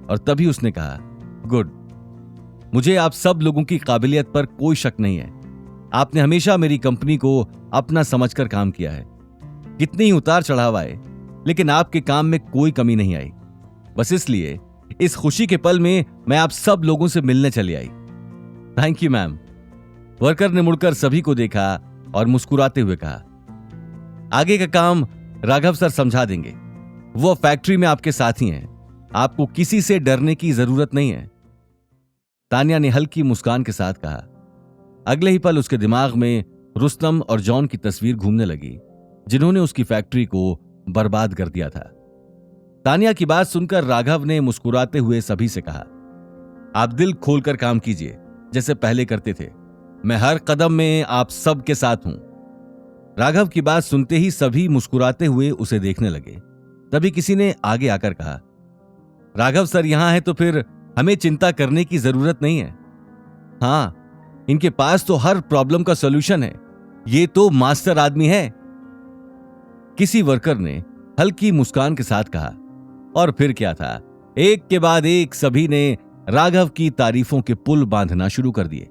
और तभी उसने कहा, गुड, मुझे आप सब लोगों की काबिलियत पर कोई शक नहीं है। आपने हमेशा मेरी कंपनी को अपना समझकर काम किया है। कितने ही उतार चढ़ाव आए, लेकिन आपके काम में कोई कमी नहीं आई। बस इसलिए इस खुशी के पल में मैं आप सब लोगों से मिलने चली आई। Thank you ma'am. वर्कर ने मुड़कर सभी को देखा और मुस्कुराते हुए कहा, आगे का काम राघव सर समझा देंगे। वो फैक्ट्री में आपके साथी हैं, आपको किसी से डरने की जरूरत नहीं है। तान्या ने हल्की मुस्कान के साथ कहा। अगले ही पल उसके दिमाग में रुस्तम और जॉन की तस्वीर घूमने लगी, जिन्होंने उसकी फैक्ट्री को बर्बाद कर दिया था। तान्या की बात सुनकर राघव ने मुस्कुराते हुए सभी से कहा, आप दिल खोलकर काम कीजिए जैसे पहले करते थे। मैं हर कदम में आप सब के साथ हूं। राघव की बात सुनते ही सभी मुस्कुराते हुए उसे देखने लगे। तभी किसी ने आगे आकर कहा, राघव सर यहां है तो फिर हमें चिंता करने की जरूरत नहीं है। हां, इनके पास तो हर प्रॉब्लम का सॉल्यूशन है। ये तो मास्टर आदमी है। किसी वर्कर ने हल्की मुस्कान के साथ कहा। और फिर क्या था, एक के बाद एक सभी ने राघव की तारीफों के पुल बांधना शुरू कर दिए।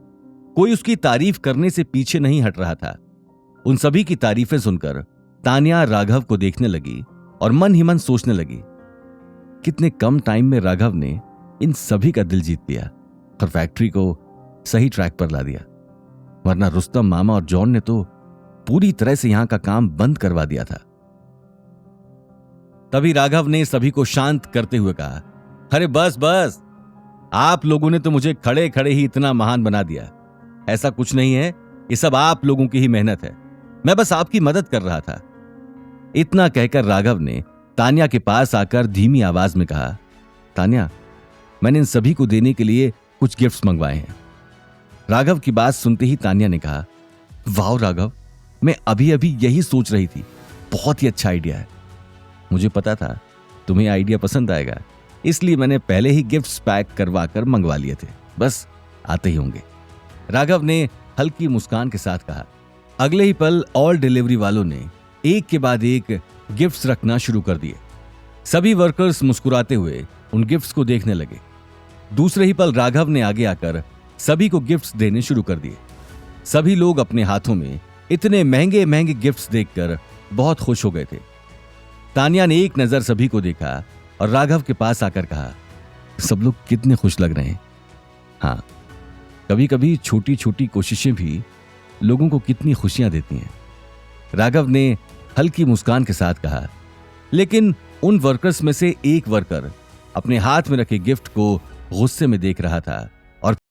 कोई उसकी तारीफ करने से पीछे नहीं हट रहा था। उन सभी की तारीफें सुनकर तान्या राघव को देखने लगी और मन ही मन सोचने लगी, कितने कम टाइम में राघव ने इन सभी का दिल जीत लिया और फैक्ट्री को सही ट्रैक पर ला दिया। वरना रुस्तम मामा और जॉन ने तो पूरी तरह से यहां का काम बंद करवा दिया था। तभी राघव ने सभी को शांत करते हुए कहा, अरे बस बस, आप लोगों ने तो मुझे खड़े खड़े ही इतना महान बना दिया। ऐसा कुछ नहीं है, ये सब आप लोगों की ही मेहनत है। मैं बस आपकी मदद कर रहा था। इतना कहकर राघव ने तान्या के पास आकर धीमी आवाज में कहा, तान्या, मैंने इन सभी को देने के लिए कुछ गिफ्ट्स मंगवाए हैं। राघव की बात सुनते ही तान्या ने कहा, वाह राघव, मैं अभी अभी यही सोच रही थी। बहुत ही अच्छा आइडिया है। मुझे पता था तुम्हें आइडिया पसंद आएगा, इसलिए मैंने पहले ही गिफ्ट्स पैक करवा कर मंगवा लिए थे। बस आते ही होंगे। राघव ने हल्की मुस्कान के साथ कहा। अगले ही पल ऑल डिलीवरी वालों ने एक के बाद एक गिफ्ट्स रखना शुरू कर दिए। सभी वर्कर्स मुस्कुराते हुए उन गिफ्ट्स को देखने लगे। दूसरे ही पल राघव ने आगे आकर सभी को गिफ्ट्स देने शुरू कर दिए। सभी लोग अपने हाथों में इतने महंगे महंगे गिफ्ट्स देखकर बहुत खुश हो गए थे। तान्या ने एक नजर सभी को देखा और राघव के पास आकर कहा, सब लोग कितने खुश लग रहे हैं। हाँ, कभी कभी छोटी छोटी कोशिशें भी लोगों को कितनी खुशियां देती हैं। राघव ने हल्की मुस्कान के साथ कहा। लेकिन उन वर्कर्स में से एक वर्कर अपने हाथ में रखे गिफ्ट को गुस्से में देख रहा था